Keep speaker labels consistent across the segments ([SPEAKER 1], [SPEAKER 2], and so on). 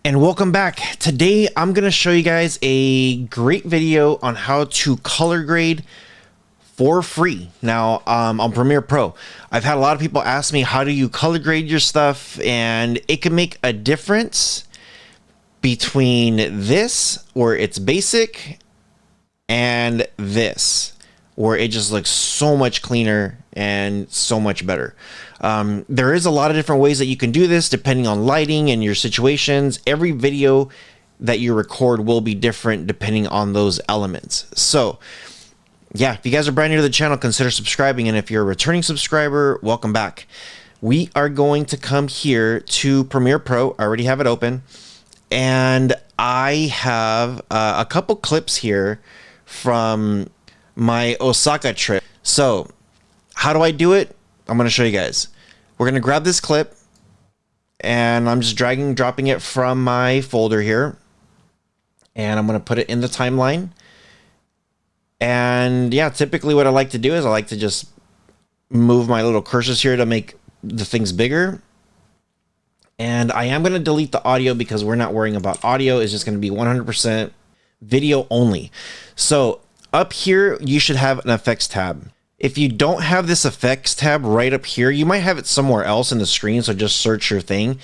[SPEAKER 1] And welcome back. Today I'm going to show you guys a great video on how to color grade for free. Now on Premiere Pro, I've had a lot of people ask me, how do you color grade your stuff? And it can make a difference between this, where it's basic, and this, where it just looks so much cleaner and so much better. There is a lot of different ways that you can do this depending on lighting and your situations. Every video that you record will be different depending on those elements. So yeah, if you guys are brand new to the channel, consider subscribing. And if you're a returning subscriber, welcome back. We are going to come here to Premiere Pro. I already have it open. And I have a couple clips here from my Osaka trip. So how do I do it? I'm going to show you guys. We're going to grab this clip and I'm just dropping it from my folder here. And I'm going to put it in the timeline. And yeah, typically what I like to do is I like to just move my little cursors here to make the things bigger. And I am going to delete the audio because we're not worrying about audio. It's just going to be 100% video only. So up here, you should have an effects tab. If you don't have this effects tab right up here, you might have it somewhere else in the screen. So just search your thing.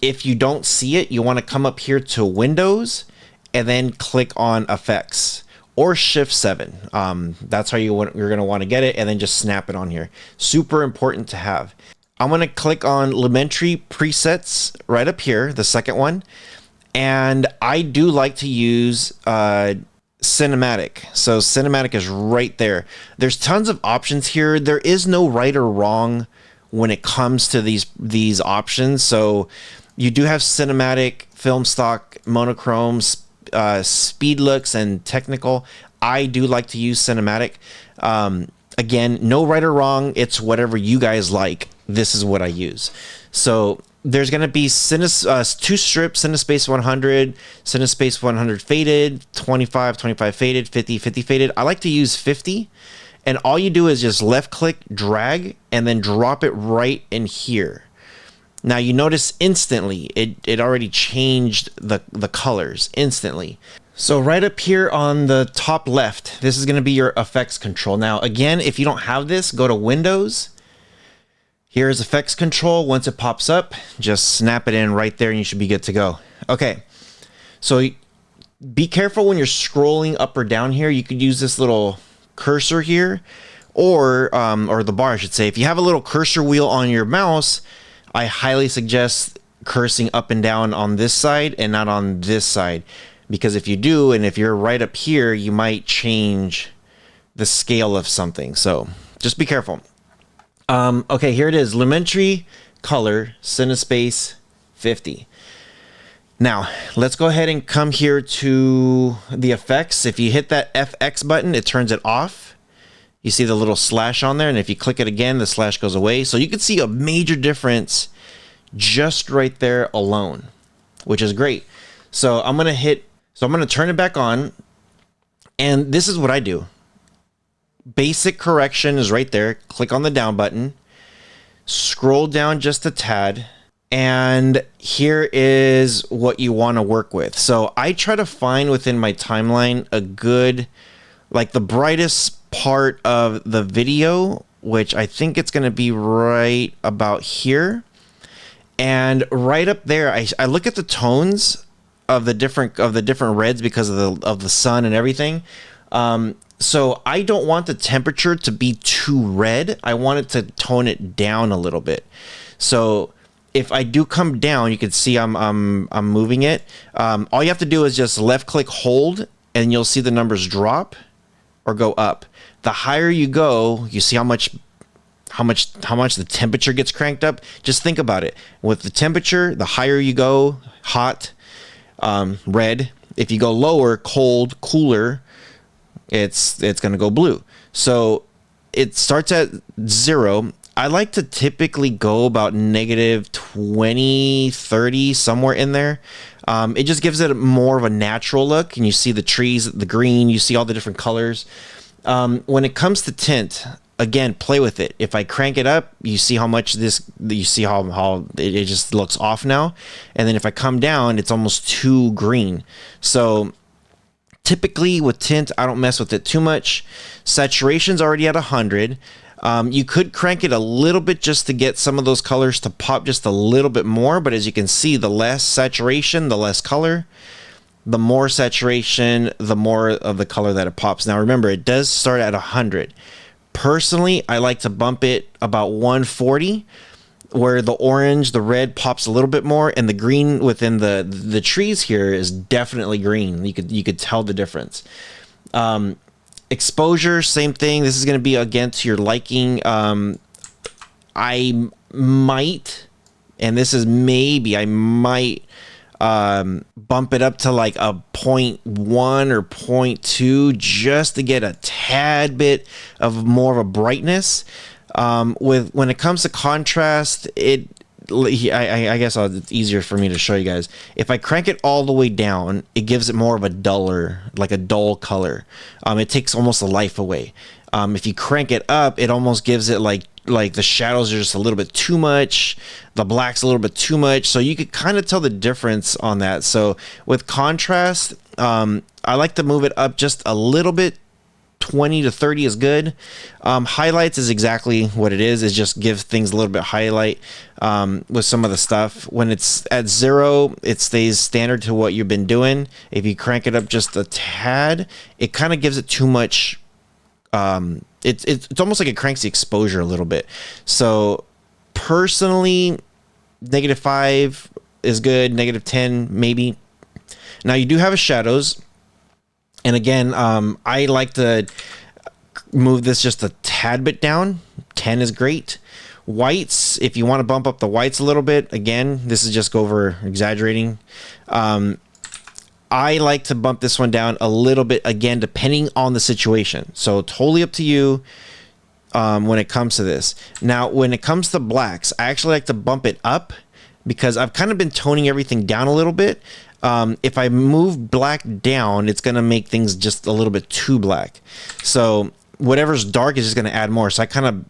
[SPEAKER 1] If you don't see it, you want to come up here to Windows and then click on Effects or Shift 7. That's how you're going to want to get it, and then just snap it on here. Super important to have. I'm going to click on Elementary Presets right up here, the second one. And I do like to use cinematic. So cinematic is right there. There's tons of options here. There is no right or wrong when it comes to these options. So you do have cinematic, film stock, monochrome, speed looks, and technical. I do like to use cinematic. Again, no right or wrong. It's whatever you guys like. This is what I use. So there's going to be two strips, Cinespace 100, Cinespace 100 faded, 25 faded, 50 faded. I like to use 50. And all you do is just left click, drag, and then drop it right in here. Now you notice instantly, it already changed the colors instantly. So right up here on the top left, this is going to be your effects control. Now again, if you don't have this, go to Windows. Here's effects control. Once it pops up, just snap it in right there and you should be good to go. Okay, so be careful when you're scrolling up or down here. You could use this little cursor here, or the bar, I should say. If you have a little cursor wheel on your mouse, I highly suggest cursing up and down on this side and not on this side. Because if you do, and if you're right up here, you might change the scale of something. So just be careful. Okay, here it is. Elementary color, Cinespace 50. Now, let's go ahead and come here to the effects. If you hit that FX button, it turns it off. You see the little slash on there, and if you click it again, the slash goes away. So you can see a major difference just right there alone, which is great. So I'm going to turn it back on, and this is what I do. Basic correction is right there. Click on the down button, scroll down just a tad, and here is what you want to work with. So I try to find within my timeline a good, like the brightest part of the video, which I think it's going to be right about here. And right up there, I look at the tones of the different reds because of the sun and everything. So I don't want the temperature to be too red. I want it to tone it down a little bit. So if I do come down, you can see I'm moving it. All you have to do is just left click, hold, and you'll see the numbers drop or go up. The higher you go, you see how much the temperature gets cranked up. Just think about it. With the temperature, the higher you go, hot, red. If you go lower, cold, cooler, it's going to go blue. So it starts at 0. I like to typically go about negative 20, 30, somewhere in there. It just gives it more of a natural look, and you see the trees, the green, you see all the different colors. When it comes to tint, again, play with it. If I crank it up, you see how much you see how it just looks off now. And then if I come down, it's almost too green. So typically with tint, I don't mess with it too much. Saturation's already at 100. You could crank it a little bit just to get some of those colors to pop just a little bit more. But as you can see, the less saturation, the less color. The more saturation, the more of the color that it pops. Now remember, it does start at 100. Personally, I like to bump it about 140, where the orange, the red pops a little bit more, and the green within the trees here is definitely green. You could tell the difference. Exposure, same thing. This is going to be again to your liking. I might, and this is maybe, I might bump it up to like a 0.1 or 0.2 just to get a tad bit of more of a brightness. When it comes to contrast, I guess it's easier for me to show you guys. If I crank it all the way down, it gives it more of a duller, like a dull color. It takes almost the life away. If you crank it up, it almost gives it like the shadows are just a little bit too much, the black's a little bit too much, so you could kind of tell the difference on that. So with contrast, I like to move it up just a little bit. 20 to 30 is good. Highlights is exactly what it is. It just gives things a little bit highlight with some of the stuff. When it's at 0, it stays standard to what you've been doing. If you crank it up just a tad, it kind of gives it too much. It's almost like it cranks the exposure a little bit. So personally, -5 is good. -10 maybe. Now you do have a shadows. And again, I like to move this just a tad bit down. 10 is great. Whites, if you want to bump up the whites a little bit, again, this is just over exaggerating. I like to bump this one down a little bit, again, depending on the situation. So totally up to you when it comes to this. Now, when it comes to blacks, I actually like to bump it up because I've kind of been toning everything down a little bit. If I move black down, it's going to make things just a little bit too black. So whatever's dark is just going to add more. So I kind of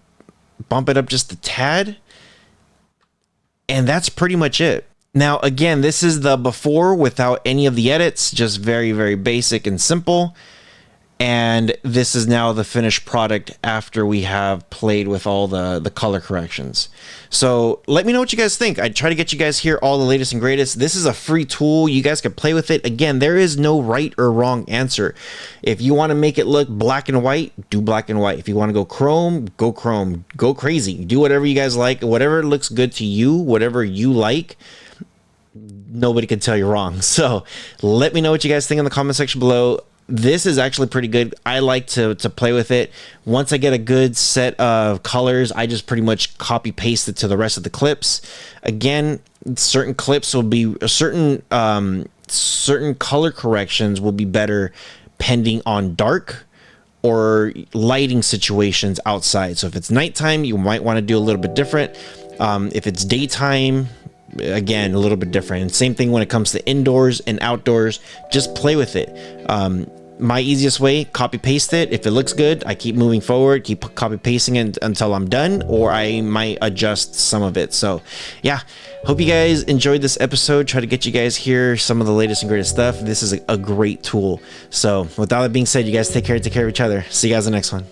[SPEAKER 1] bump it up just a tad. And that's pretty much it. Now, again, this is the before without any of the edits, just very, very basic and simple. And this is now the finished product after we have played with all the color corrections. So let me know what you guys think. I try to get you guys here all the latest and greatest. This is a free tool. You guys can play with it. Again, there is no right or wrong answer. If you want to make it look black and white, do black and white. If you want to go chrome, go chrome. Go crazy. Do whatever you guys like. Whatever looks good to you, whatever you like. Nobody can tell you wrong. So let me know what you guys think in the comment section below. This is actually pretty good. I like to play with it. Once I get a good set of colors, I just pretty much copy paste it to the rest of the clips. Again, certain clips will be certain color corrections will be better pending on dark or lighting situations outside. So if it's nighttime, you might want to do a little bit different. If it's daytime, again, a little bit different. And same thing when it comes to indoors and outdoors. Just play with it. My easiest way, copy paste it. If it looks good, I keep moving forward, keep copy pasting it until I'm done, or I might adjust some of it. So yeah, hope you guys enjoyed this episode. Try to get you guys here some of the latest and greatest stuff. This is a great tool. So with all that being said, you guys take care of each other. See you guys in the next one.